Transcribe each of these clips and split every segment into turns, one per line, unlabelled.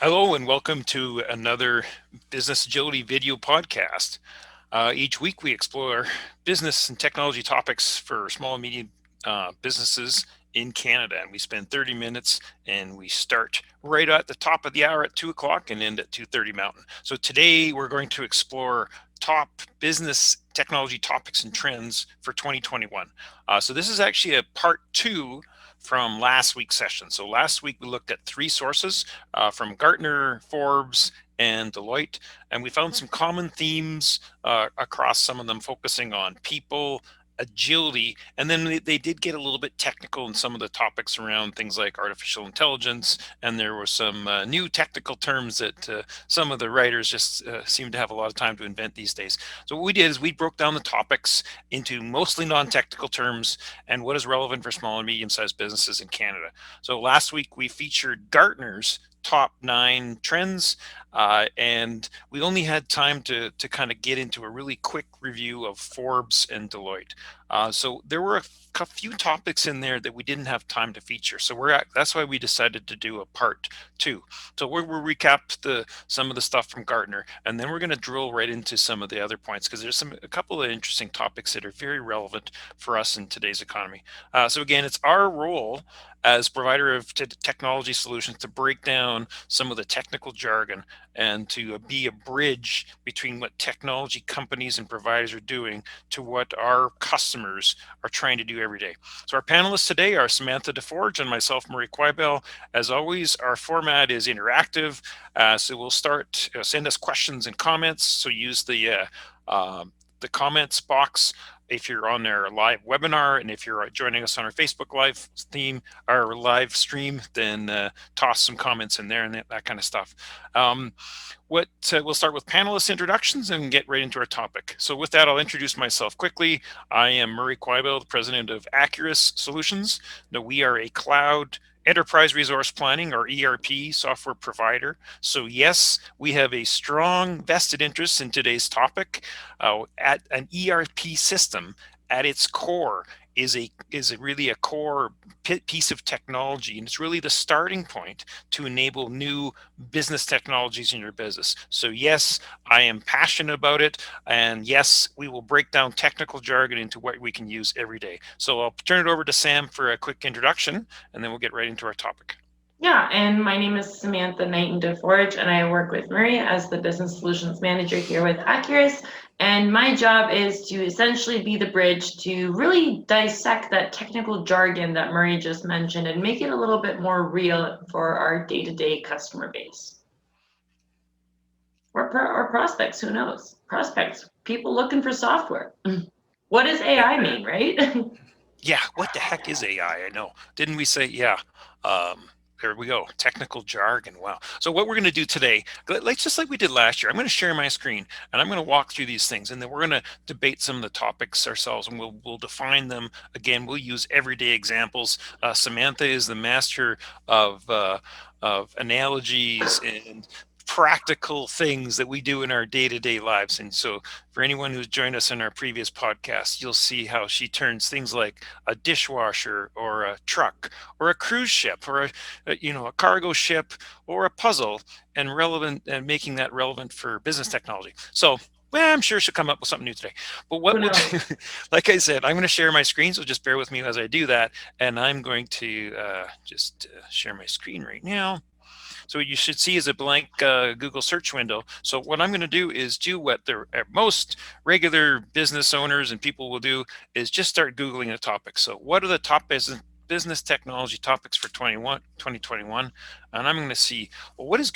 Hello and welcome to another Business Agility video podcast. Each week we explore business and technology topics for small and medium businesses in Canada. And we spend 30 minutes and we start right at the top of the hour at 2 o'clock and end at 2:30 Mountain. So today we're going to explore top business technology topics and trends for 2021. So this is actually a part two from last week's session. So last week we looked at three sources from Gartner, Forbes, and Deloitte, and we found some common themes across some of them, focusing on people, agility, and then they did get a little bit technical in some of the topics around things like artificial intelligence, and there were some new technical terms that some of the writers just seem to have a lot of time to invent these days. So what we did is we broke down the topics into mostly non-technical terms and what is relevant for small and medium-sized businesses in Canada. So last week we featured Gartner's top 9 trends, and we only had time to kind of get into a really quick review of Forbes and Deloitte. So there were a few topics in there that we didn't have time to feature. So that's why we decided to do a part two. So we'll recap some of the stuff from Gartner, and then we're going to drill right into some of the other points because there's a couple of interesting topics that are very relevant for us in today's economy. So again, it's our role as provider of technology solutions to break down some of the technical jargon and to be a bridge between what technology companies and providers are doing to what our customers are trying to do every day. So our panelists today are Samantha DeForge and myself, Marie Quibel. As always, our format is interactive. So we'll start, send us questions and comments. So use the comments box if you're on our live webinar, and if you're joining us on our Facebook live theme, our live stream, then toss some comments in there and that kind of stuff. We'll start with panelist introductions and get right into our topic. So with that, I'll introduce myself quickly. I am Murray Quibel, the president of Accurus Solutions. Now, we are a cloud enterprise resource planning, or ERP, software provider. So yes, we have a strong vested interest in today's topic. At an ERP system, at its core, is really a core piece of technology, and it's really the starting point to enable new business technologies in your business. So yes, I am passionate about it, and yes, we will break down technical jargon into what we can use every day. So I'll turn it over to Sam for a quick introduction, and then we'll get right into our topic.
Yeah, and my name is Samantha Knighton DeForge, and I work with Murray as the Business Solutions Manager here with Accurus. And my job is to essentially be the bridge to really dissect that technical jargon that Murray just mentioned and make it a little bit more real for our day-to-day customer base. Or prospects, who knows? Prospects, people looking for software. What does AI mean, right?
Yeah, what the heck is AI? I know. Didn't we say, yeah? There we go. Technical jargon. Wow. So what we're going to do today, just like we did last year, I'm going to share my screen and I'm going to walk through these things, and then we're going to debate some of the topics ourselves, and we'll define them. Again, we'll use everyday examples. Samantha is the master of analogies and practical things that we do in our day-to-day lives. And so for anyone who's joined us in our previous podcast, you'll see how she turns things like a dishwasher or a truck or a cruise ship or a cargo ship or a puzzle and making that relevant for business technology. So well, I'm sure she'll come up with something new today. But what
Who
we'll
knows?
do, like I said, I'm going to share my screen, so just bear with me as I do that. And I'm going to just share my screen right now. So what you should see is a blank Google search window. So what I'm going to do is do what the most regular business owners and people will do, is just start Googling a topic. So what are the top business technology topics for 2021? And I'm going to see, well, what is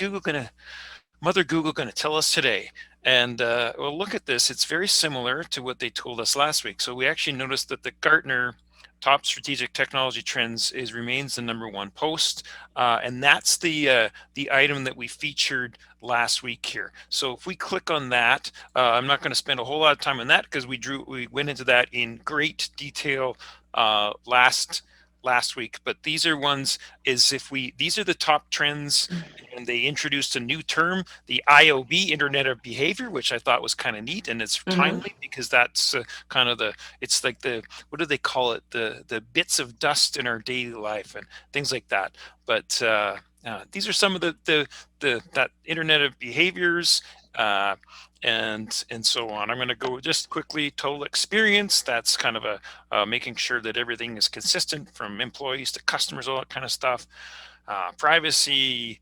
Mother Google going to tell us today? And we'll look at this. It's very similar to what they told us last week. So we actually noticed that the Gartner top strategic technology trends remains the #1 post, and that's the item that we featured last week here. So if we click on that, I'm not going to spend a whole lot of time on that because we went into that in great detail last week. But these are ones these are the top trends, and they introduced a new term, the IOB, Internet of Behavior, which I thought was kind of neat, and it's
Mm-hmm.
timely because that's kind of it's like what do they call it, the bits of dust in our daily life and things like that. But These are some of the that Internet of behaviors, uh, and so on. I'm going to go just quickly. Total experience. That's kind of a making sure that everything is consistent from employees to customers, all that kind of stuff. Privacy,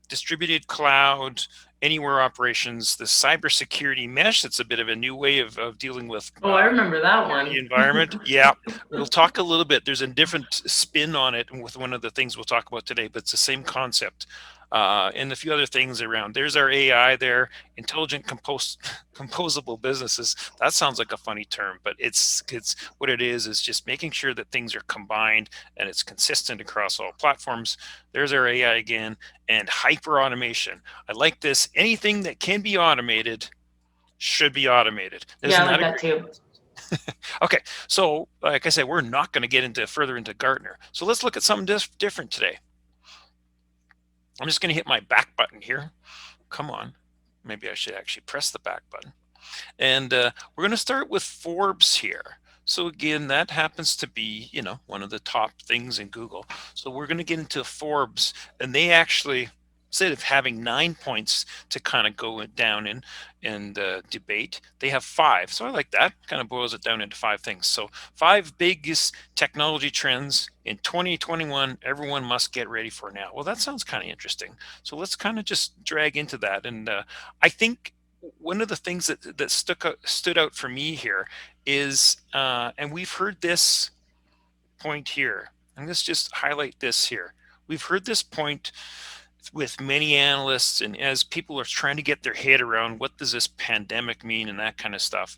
distributed cloud, anywhere operations, the cybersecurity mesh. That's a bit of a new way of dealing with
Oh, I remember that
the
one.
environment. Yeah, we'll talk a little bit. There's a different spin on it with one of the things we'll talk about today, but it's the same concept. And a few other things around. There's our AI there, intelligent composable businesses. That sounds like a funny term, but it's what it is just making sure that things are combined and it's consistent across all platforms. There's our AI again, and hyper automation. I like this. Anything that can be automated should be automated.
Yeah,
Isn't
I
that
like
a
that
great?
too.
Okay, so like I said, we're not going to get into further into Gartner. So let's look at something different today. I'm just going to hit my back button here. Come on. Maybe I should actually press the back button. And we're going to start with Forbes here. So again, that happens to be, one of the top things in Google. So we're going to get into Forbes, and they actually, instead of having 9 points to kind of go down in and debate, they have five. So I like that. Kind of boils it down into five things. So five biggest technology trends in 2021 everyone must get ready for now. Well, that sounds kind of interesting. So let's kind of just drag into that. And I think one of the things that stood out for me here is, and we've heard this point here, and let's just highlight this here. We've heard this point with many analysts, and as people are trying to get their head around what does this pandemic mean and that kind of stuff.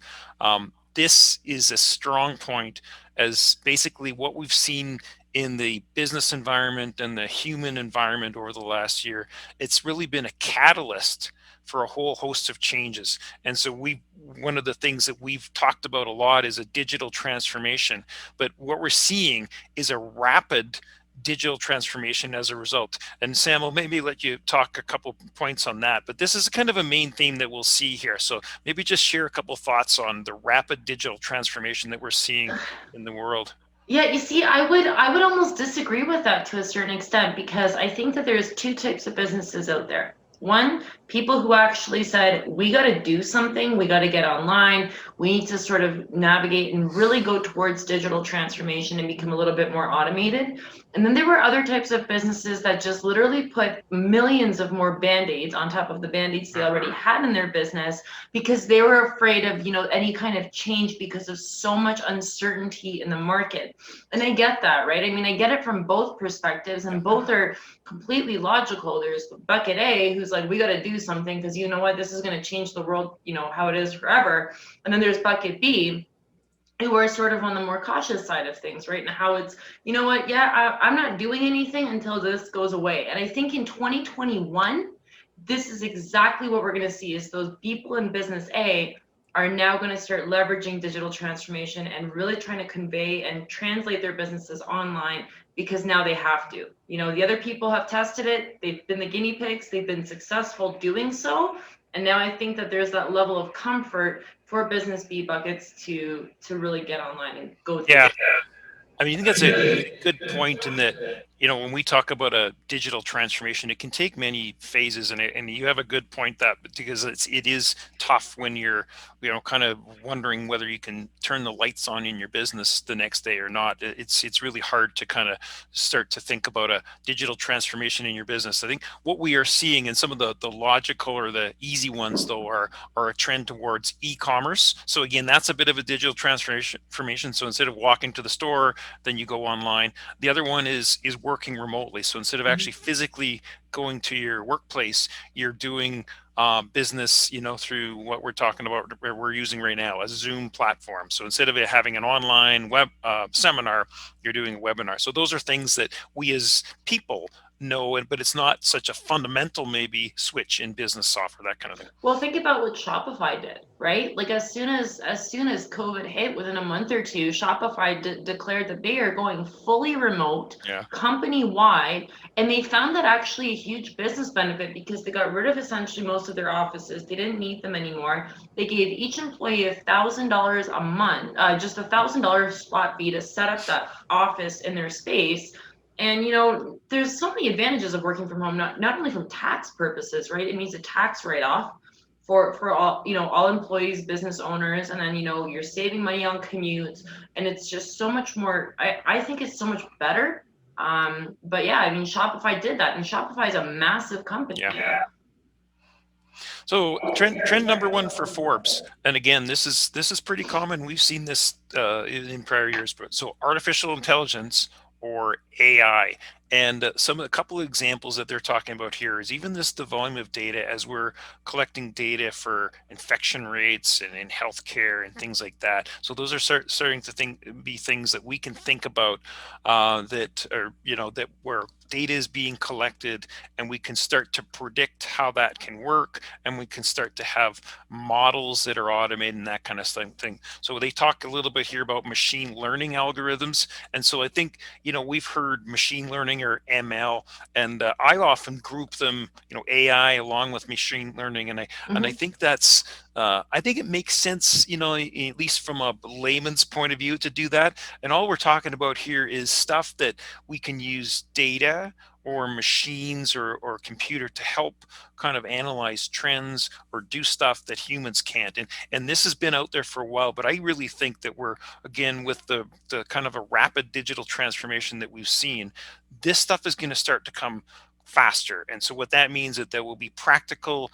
This is a strong point as basically what we've seen in the business environment and the human environment over the last year. It's really been a catalyst for a whole host of changes. And so one of the things that we've talked about a lot is a digital transformation. But what we're seeing is a rapid digital transformation as a result. And Sam, will maybe let you talk a couple points on that. But this is kind of a main theme that we'll see here. So maybe just share a couple thoughts on the rapid digital transformation that we're seeing in the world.
Yeah, you see, I would almost disagree with that to a certain extent because I think that there's two types of businesses out there. One, people who actually said, we got to do something, we got to get online, we need to sort of navigate and really go towards digital transformation and become a little bit more automated. And then there were other types of businesses that just literally put millions of more band-aids on top of the band-aids they already had in their business because they were afraid of, any kind of change because of so much uncertainty in the market. And I get that, right? I mean, I get it from both perspectives, and both are completely logical. There's bucket A, who's like, we got to do something because you know what, this is going to change the world, how it is forever. And then there's bucket B, who are sort of on the more cautious side of things, right? And how it's, you know what, yeah, I'm not doing anything until this goes away. And I think in 2021, this is exactly what we're going to see is those people in business A are now going to start leveraging digital transformation and really trying to convey and translate their businesses online because now they have to. The other people have tested it, they've been the guinea pigs, they've been successful doing so. And now I think that there's that level of comfort for business B buckets to really get online and go through
Yeah.
it.
I mean, I think that's a good point in that, when we talk about a digital transformation, it can take many phases, and you have a good point that because it is tough when you're, kind of wondering whether you can turn the lights on in your business the next day or not. It's really hard to kind of start to think about a digital transformation in your business. I think what we are seeing in some of the logical or the easy ones though are a trend towards e-commerce. So again, that's a bit of a digital transformation. So instead of walking to the store, then you go online. The other one is working remotely. So instead of actually physically going to your workplace, you're doing business, through what we're talking about, we're using right now, a Zoom platform. So instead of it having an online web seminar, you're doing a webinar. So those are things that we as people know, but it's not such a fundamental maybe switch in business software, that kind of thing.
Well, think about what Shopify did, right? Like as soon as COVID hit, within a month or two, Shopify declared that they are going fully remote,
Yeah.
company wide, and they found that actually a huge business benefit because they got rid of essentially most of their offices. They didn't need them anymore. They gave each employee $1,000 a month, just $1,000 spot fee to set up that office in their space. And there's so many advantages of working from home, not only from tax purposes, right? It means a tax write-off for all, all employees, business owners, and then you're saving money on commutes, and it's just so much more. I think it's so much better. But yeah, I mean, Shopify did that, and Shopify is a massive company.
Yeah.
Yeah.
So trend number one for Forbes, and again, this is pretty common. We've seen this in prior years, but so artificial intelligence or AI, and a couple of examples that they're talking about here is even this the volume of data as we're collecting data for infection rates and in healthcare and things like that. So those are starting to be things that we can think about that are that where data is being collected and we can start to predict how that can work, and we can start to have models that are automated and that kind of thing. So they talk a little bit here about machine learning algorithms, and so I think we've heard machine learning or ML, and I often group them, AI along with machine learning, and I
Mhm.
think I think it makes sense, at least from a layman's point of view, to do that. And all we're talking about here is stuff that we can use data or machines or computer to help kind of analyze trends or do stuff that humans can't. And this has been out there for a while, but I really think that we're, again, with the kind of a rapid digital transformation that we've seen, this stuff is going to start to come faster. And so what that means is that there will be practical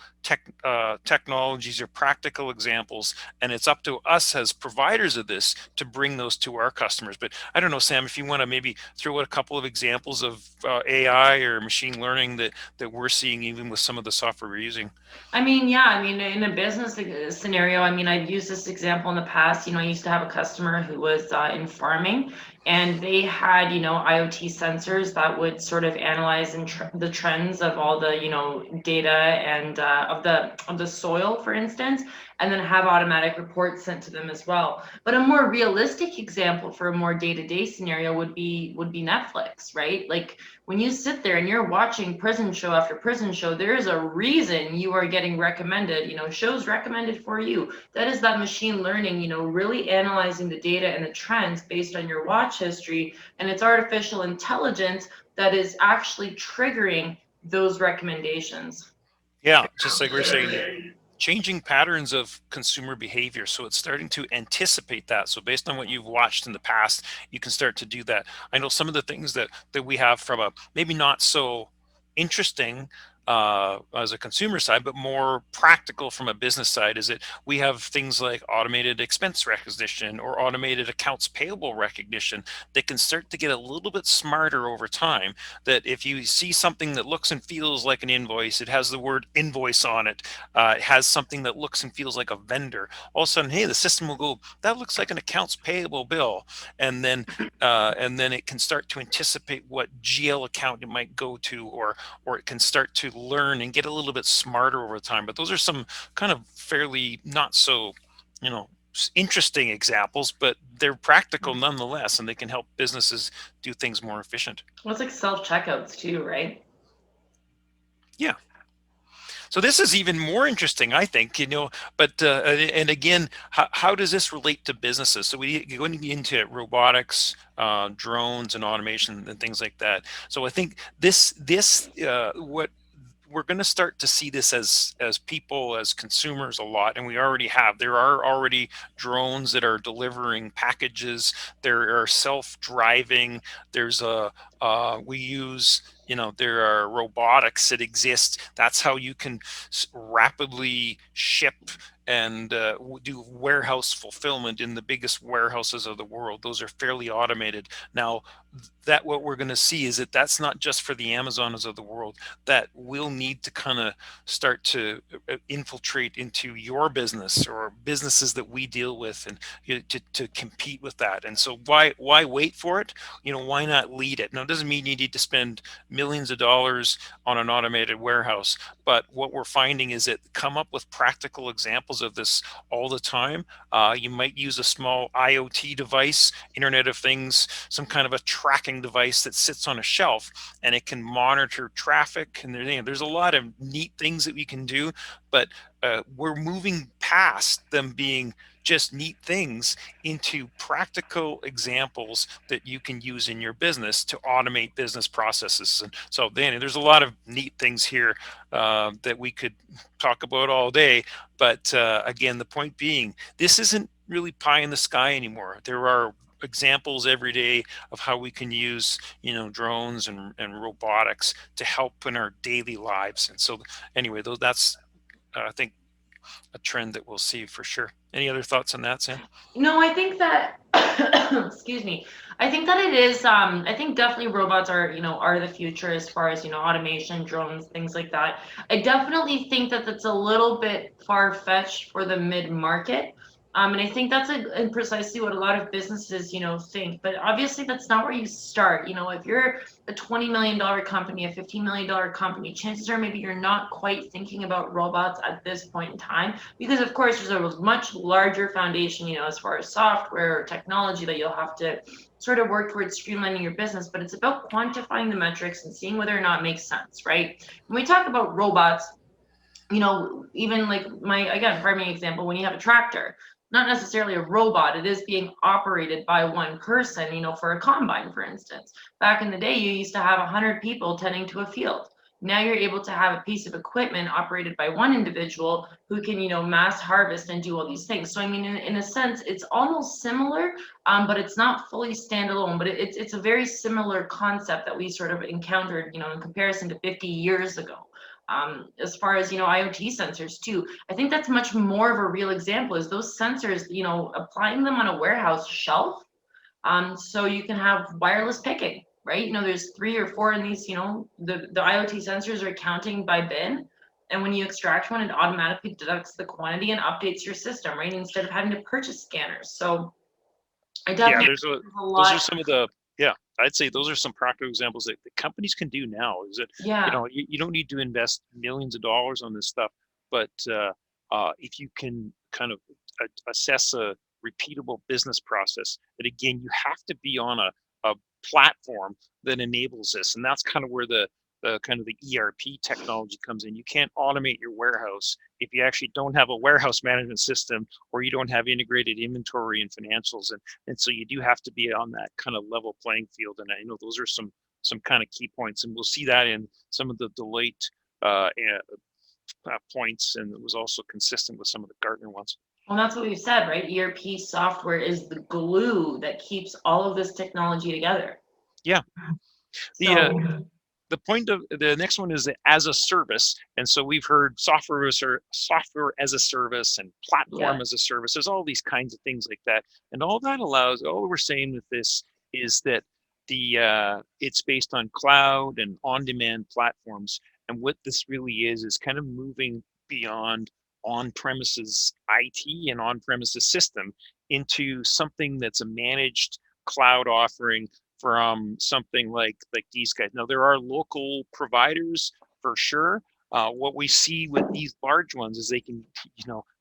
technologies or practical examples, and it's up to us as providers of this to bring those to our customers. But I don't know, Sam, if you want to maybe throw out a couple of examples of AI or machine learning that we're seeing even with some of the software we're using.
I mean, yeah, I mean, in a business scenario, I mean, I've used this example in the past. I used to have a customer who was in farming, and they had, IoT sensors that would sort of analyze the trends of all the, data and of the soil, for instance, and then have automatic reports sent to them as well. But a more realistic example for a more day-to-day scenario would be Netflix, right? Like when you sit there and you're watching prison show after prison show, there is a reason you are getting recommended, shows recommended for you. That is that machine learning, really analyzing the data and the trends based on your watch history. And it's artificial intelligence that is actually triggering those recommendations.
Yeah, just like we're saying, changing patterns of consumer behavior. So it's starting to anticipate that. So based on what you've watched in the past, you can start to do that. I know some of the things that we have from a maybe not so interesting as a consumer side, but more practical from a business side, is that we have things like automated expense recognition or automated accounts payable recognition that can start to get a little bit smarter over time. That if you see something that looks and feels like an invoice, it has the word invoice on it, it has something that looks and feels like a vendor, all of a sudden, hey, the system will go, that looks like an accounts payable bill. And then it can start to anticipate what GL account it might go to, or it can start to learn and get a little bit smarter over time. But those are some kind of fairly not so, interesting examples, but they're practical nonetheless, and they can help businesses do things more efficient.
Well, it's like self-checkouts too, right?
Yeah. So this is even more interesting, I think, but and again, how does this relate to businesses? So we go into robotics, drones and automation and things like that. So I think what we're going to start to see this as people, as consumers, a lot, and we already have. There are already drones that are delivering packages. There are self-driving. There's a we use, there are robotics that exist. That's how you can rapidly ship and do warehouse fulfillment in the biggest warehouses of the world. Those are fairly automated. Now, that what we're going to see is that that's not just for the Amazons of the world. That will need to kind of start to infiltrate into your business or businesses that we deal with, and to compete with that. And so why wait for it? Why not lead it? Now, it doesn't mean you need to spend millions of dollars on an automated warehouse, but what we're finding is that come up with practical examples of this all the time. You might use a small IoT device, Internet of Things, some kind of a tracking device that sits on a shelf, and it can monitor traffic. And there's a lot of neat things that we can do, but we're moving past them being just neat things into practical examples that you can use in your business to automate business processes. And so, Danny, there's a lot of neat things here that we could talk about all day. But again, the point being, this isn't really pie in the sky anymore. There are examples every day of how we can use, drones and robotics to help in our daily lives. And so anyway, though, that's I think a trend that we'll see for sure. Any other thoughts on that, Sam?
No, I think that excuse me. I think that it is I think definitely robots are, are the future as far as, automation, drones, things like that. I definitely think that that's a little bit far-fetched for the mid-market. And I think that's and precisely what a lot of businesses, think. But obviously that's not where you start. If you're a $20 million company, a $15 million company, chances are maybe you're not quite thinking about robots at this point in time, because of course there's a much larger foundation, as far as software or technology that you'll have to sort of work towards streamlining your business. But it's about quantifying the metrics and seeing whether or not it makes sense, right? When we talk about robots, even like again, farming example, when you have a tractor, not necessarily a robot, it is being operated by one person, for a combine, for instance. Back in the day, you used to have 100 people tending to a field. Now you're able to have a piece of equipment operated by one individual who can, mass harvest and do all these things. So, I mean, in a sense, it's almost similar, but it's not fully standalone. But it's a very similar concept that we sort of encountered, in comparison to 50 years ago. As far as, IoT sensors too, I think that's much more of a real example, is those sensors, applying them on a warehouse shelf. So you can have wireless picking, right? There's 3 or 4 in these, the IoT sensors are counting by bin. And when you extract one, it automatically deducts the quantity and updates your system, right? Instead of having to purchase scanners. So I
Yeah,
definitely
there's
think
a
there's a
those are
lot.
some of the yeah, I'd say those are some practical examples that the companies can do now. Is that
Yeah.
you don't need to invest millions of dollars on this stuff, but if you can kind of assess a repeatable business process, that again you have to be on a platform that enables this, and that's kind of where the kind of the ERP technology comes in. You can't automate your warehouse if you actually don't have a warehouse management system, or you don't have integrated inventory and financials. And so you do have to be on that kind of level playing field. And I know those are some kind of key points, and we'll see that in some of the Deloitte points, and it was also consistent with some of the Gartner ones.
Well, that's what we've said, right? ERP software is the glue that keeps all of this technology together.
Yeah. The
So,
the point of the next one is as a service, and so we've heard software as a service and
yeah.
platform as a service. There's all these kinds of things like that, and all we're saying with this is that it's based on cloud and on-demand platforms, and what this really is kind of moving beyond on-premises IT and on-premises system into something that's a managed cloud offering from something like these guys. Now there are local providers for sure. What we see with these large ones is they can,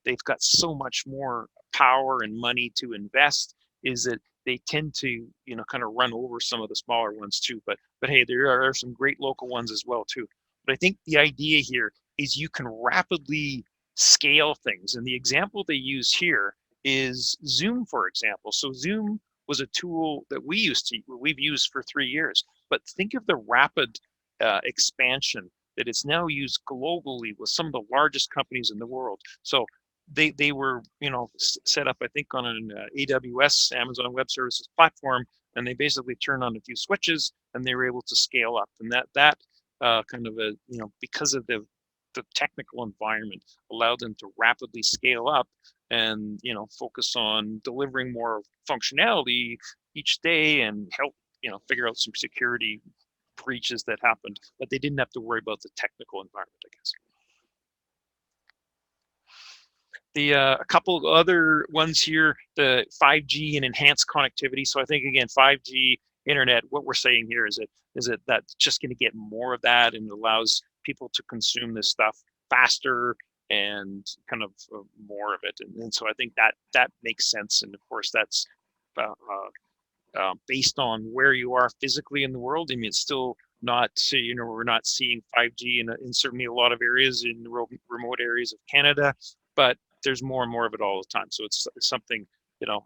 they've got so much more power and money to invest. Is that they tend to, kind of run over some of the smaller ones too. But hey, there are some great local ones as well too. But I think the idea here is you can rapidly scale things, and the example they use here is Zoom, for example. So Zoom was a tool that we've used for 3 years. But think of the rapid expansion that it's now used globally with some of the largest companies in the world. So they were set up, I think, on an AWS, Amazon Web Services platform, and they basically turned on a few switches and they were able to scale up. And that kind of a because of the technical environment allowed them to rapidly scale up and focus on delivering more functionality each day and help figure out some security breaches that happened, but they didn't have to worry about the technical environment, I guess. A couple of other ones here, the 5G and enhanced connectivity. So I think again, 5G internet, what we're saying here is that that's just going to get more of that, and it allows people to consume this stuff faster and kind of more of it. And so I think that makes sense. And of course, that's based on where you are physically in the world. I mean, it's still not we're not seeing 5G in certainly a lot of areas in remote areas of Canada, but there's more and more of it all the time. So it's something,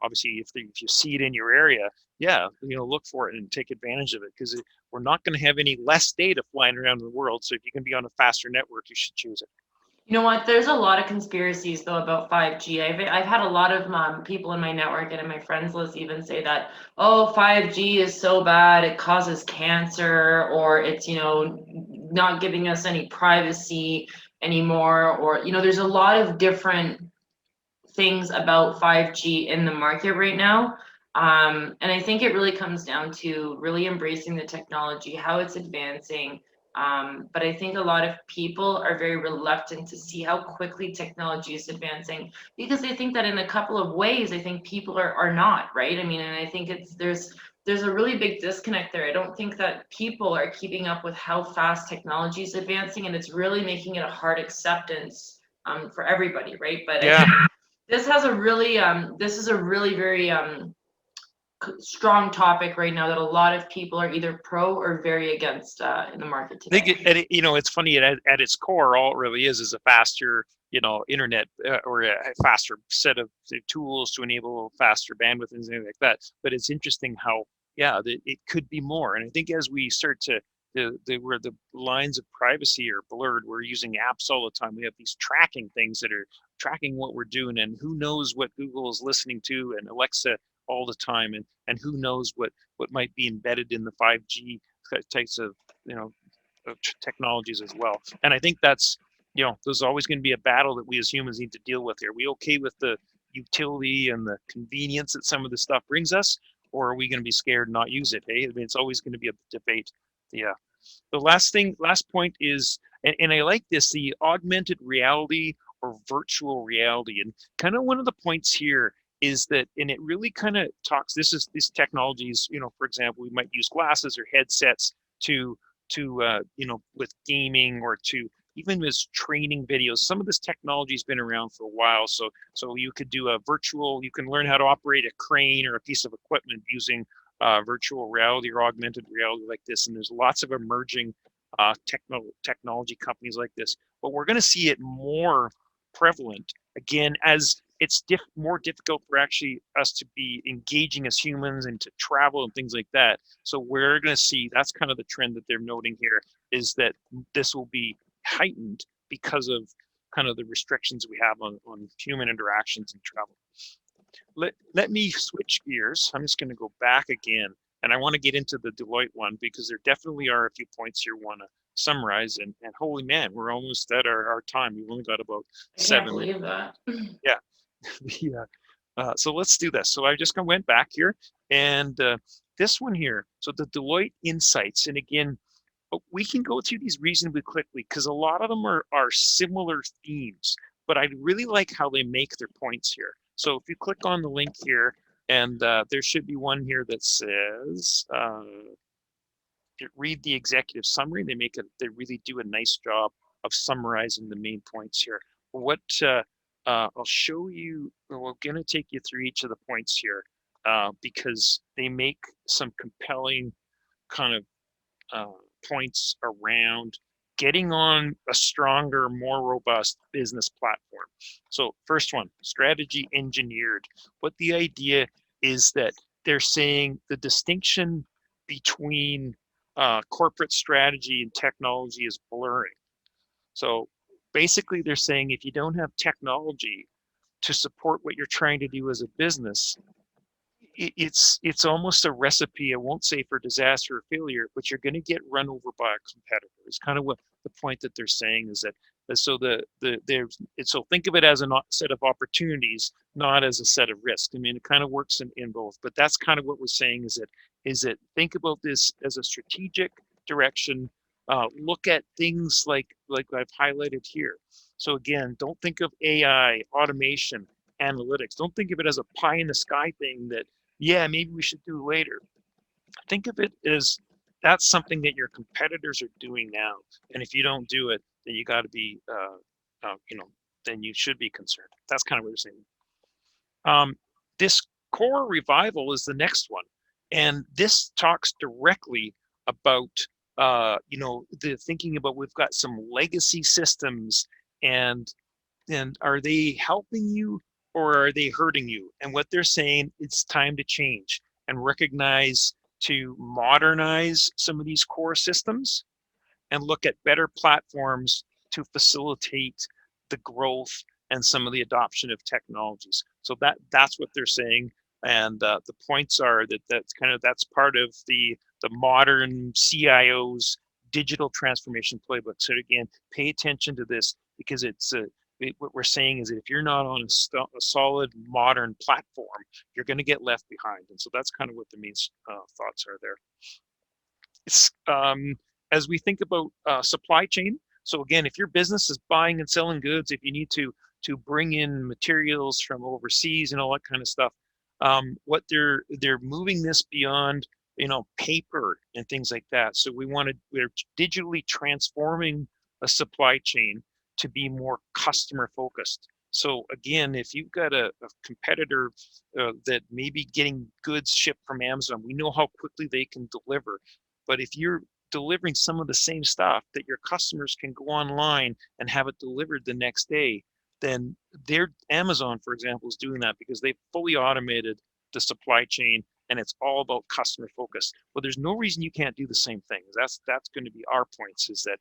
obviously if you see it in your area, yeah, look for it and take advantage of it, because we're not going to have any less data flying around the world. So if you can be on a faster network, you should choose it.
You know what? There's a lot of conspiracies though about 5G. I've had a lot of people in my network and in my friends list even say that, oh, 5G is so bad, it causes cancer, or it's, not giving us any privacy anymore, or, there's a lot of different things about 5G in the market right now. And I think it really comes down to really embracing the technology, how it's advancing. But I think a lot of people are very reluctant to see how quickly technology is advancing, because they think that in a couple of ways, I think people are not, right? I mean, and I think there's a really big disconnect there. I don't think that people are keeping up with how fast technology is advancing, and it's really making it a hard acceptance for everybody, right? But I
Yeah.
think this is a really very strong topic right now that a lot of people are either pro or very against in the market
I think
today.
it's funny, at its core, all it really is a faster, internet, or a faster set of tools to enable faster bandwidth and things like that. But it's interesting how, yeah, it could be more. And I think as we start to, where the lines of privacy are blurred, we're using apps all the time. We have these tracking things that are tracking what we're doing, and who knows what Google is listening to, and Alexa all the time, and who knows what might be embedded in the 5G types of, you know technologies as well. And I think that's, there's always going to be a battle that we as humans need to deal with here. Are we okay with the utility and the convenience that some of this stuff brings us, or are we going to be scared and not use it? Hey, I mean, it's always going to be a debate. Yeah. The last point is, and I like this, the augmented reality or virtual reality. And kind of one of the points here is that, and it really kind of talks, these technologies, for example, we might use glasses or headsets to with gaming, or to even as training videos. Some of this technology has been around for a while. So you could do you can learn how to operate a crane or a piece of equipment using virtual reality or augmented reality like this. And there's lots of emerging technology companies like this. But we're going to see it more prevalent again as it's more difficult for actually us to be engaging as humans and to travel and things like that. So we're going to see, that's kind of the trend that they're noting here, is that this will be heightened because of kind of the restrictions we have on human interactions and travel. Let me switch gears. I'm just going to go back again, and I want to get into the Deloitte one, because there definitely are a few points here I want to summarize. And holy man, we're almost at our time. We've only got about
I can't
7 minutes.
believe that.
Yeah. Yeah. So let's do this. So I just went back here, and this one here. So the Deloitte Insights, and again, we can go through these reasonably quickly because a lot of them are similar themes, but I really like how they make their points here. So if you click on the link here, and there should be one here that says, read the executive summary. They really do a nice job of summarizing the main points here. What I'll show you, we're going to take you through each of the points here, because they make some compelling kind of points around getting on a stronger, more robust business platform. So first one, strategy engineered. What the idea is that they're saying the distinction between corporate strategy and technology is blurring. So basically they're saying if you don't have technology to support what you're trying to do as a business, it's almost a recipe. I won't say for disaster or failure, but you're going to get run over by a competitor. It's kind of what the point that they're saying is that. So so think of it as a set of opportunities, not as a set of risks. I mean, it kind of works in both, but that's kind of what we're saying is that think about this as a strategic direction. Look at things like I've highlighted here. So again, don't think of AI, automation, analytics. Don't think of it as a pie in the sky thing that, yeah, maybe we should do later. Think of it as that's something that your competitors are doing now. And if you don't do it, then you got to be, then you should be concerned. That's kind of what you're saying. This core revival is the next one. And this talks directly about the thinking about we've got some legacy systems, and are they helping you or are they hurting you? And what they're saying, it's time to change and recognize to modernize some of these core systems and look at better platforms to facilitate the growth and some of the adoption of technologies. So that's what they're saying, and the points are that's part of the modern CIO's digital transformation playbook. So again, pay attention to this because what we're saying is that if you're not on a solid modern platform, you're going to get left behind. And so that's kind of what the main thoughts are there. It's, as we think about supply chain. So again, if your business is buying and selling goods, if you need to bring in materials from overseas and all that kind of stuff, what they're moving this beyond paper and things like that. So we're digitally transforming a supply chain to be more customer focused. So again, if you've got a competitor that may be getting goods shipped from Amazon, we know how quickly they can deliver. But if you're delivering some of the same stuff that your customers can go online and have it delivered the next day, then Amazon, for example, is doing that because they've fully automated the supply chain and it's all about customer focus. Well, there's no reason you can't do the same thing. That's going to be our points, is that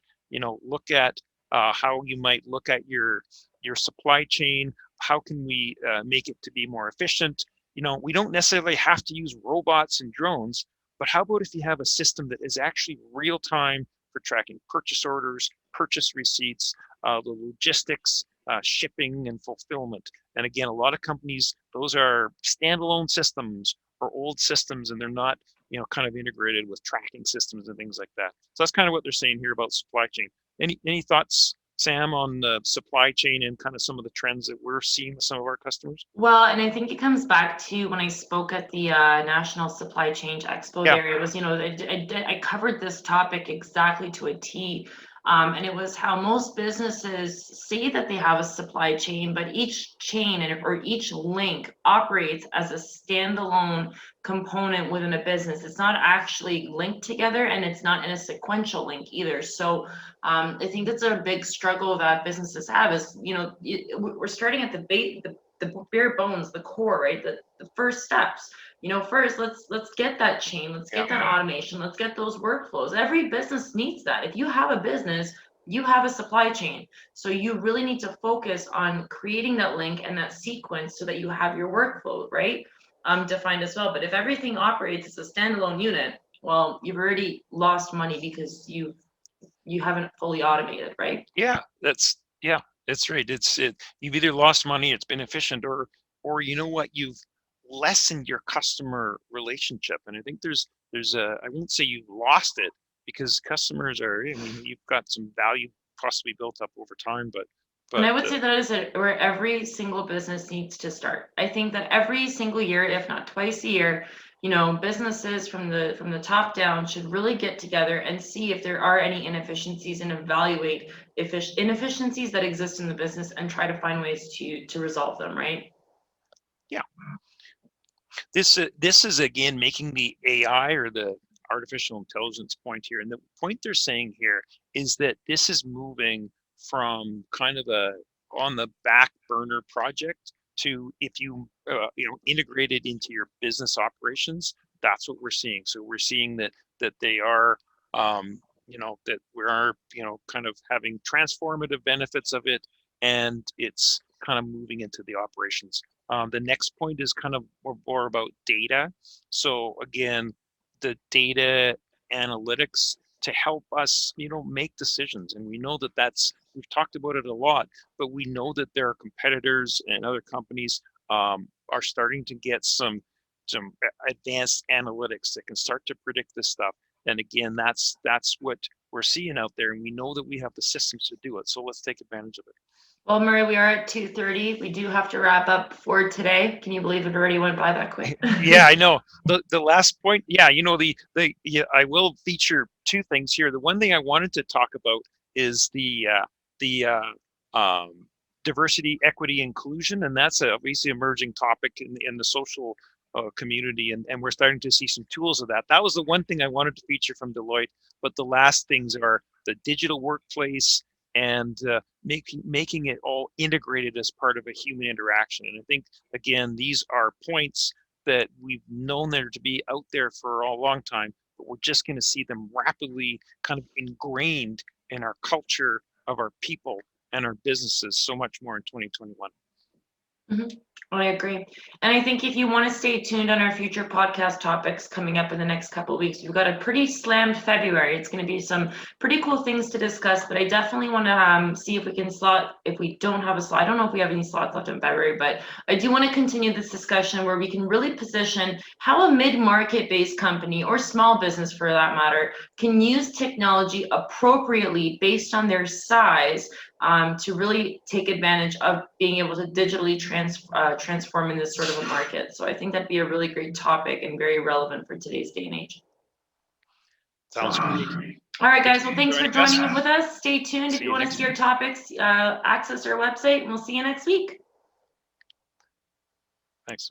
look at how you might look at your supply chain. How can we make it to be more efficient? We don't necessarily have to use robots and drones, but how about if you have a system that is actually real time for tracking purchase orders, purchase receipts, the logistics, shipping and fulfillment. And again, a lot of companies, those are standalone systems or old systems, and they're not kind of integrated with tracking systems and things like that. So that's kind of what they're saying here about supply chain. Any thoughts, Sam, on the supply chain and kind of some of the trends that we're seeing with some of our customers?
Well, and I think it comes back to when I spoke at the National Supply Chain Expo
Yeah.
there. It was, I covered this topic exactly to a T. And it was how most businesses say that they have a supply chain, but each chain or each link operates as a standalone component within a business. It's not actually linked together, and it's not in a sequential link either. So I think that's a big struggle that businesses have is, we're starting at the bare bones, the core, right? The first steps. First let's get that chain, let's
Yeah.
get that automation, let's get those workflows. Every business needs that. If you have a business, you have a supply chain. So you really need to focus on creating that link and that sequence so that you have your workflow, right? Defined as well. But if everything operates as a standalone unit, well, you've already lost money because you haven't fully automated, right?
Yeah, that's right. You've either lost money, it's been efficient, or you know what, you've lessened your customer relationship. And I think I won't say you've lost it, because customers you've got some value possibly built up over time,
And
but
I would say that is where every single business needs to start. I think that every single year, if not twice a year, businesses from the top down should really get together and see if there are any inefficiencies and evaluate inefficiencies that exist in the business and try to find ways to resolve them, right?
yeah, this is again making the AI, or the artificial intelligence, point here. And the point they're saying here is that this is moving from kind of a on the back burner project to, if you integrate it into your business operations. That's what we're seeing. So we're seeing that they are that we are kind of having transformative benefits of it, and it's kind of moving into the operations. The next point is kind of more about data. So again, the data analytics to help us, make decisions. And we know we've talked about it a lot, but we know that there are competitors and other companies are starting to get some advanced analytics that can start to predict this stuff. And again, that's what we're seeing out there, and we know that we have the systems to do it. So let's take advantage of it.
Well, Murray, we are at 2:30. We do have to wrap up for today. Can you believe it already went by that quick?
Yeah, I know. The last point, yeah, I will feature two things here. The one thing I wanted to talk about is the diversity, equity, inclusion, and that's obviously emerging topic in the social
community, and we're starting to see some tools of that. That was the one thing I wanted to feature from Deloitte, but the last things are the digital workplace and making it all integrated as part of a human interaction. And I think, again, these are points that we've known there to be out there for a long time, but we're just going to see them rapidly kind of ingrained in our culture of our people and our businesses so much more in 2021.
I agree. And I think if you want to stay tuned on our future podcast topics coming up in the next couple of weeks, we've got a pretty slammed February. It's going to be some pretty cool things to discuss, but I definitely want to see if we can slot, if we don't have a slot, I don't know if we have any slots left in February, but I do want to continue this discussion where we can really position how a mid-market based company or small business for that matter can use technology appropriately based on their size to really take advantage of being able to digitally transform in this sort of a market. So I think that'd be a really great topic and very relevant for today's day and age.
Sounds great.
All right, guys. Well, thanks for
joining
joining with us. Stay tuned. If you want to see our topics, access our website, and we'll see you next week.
Thanks.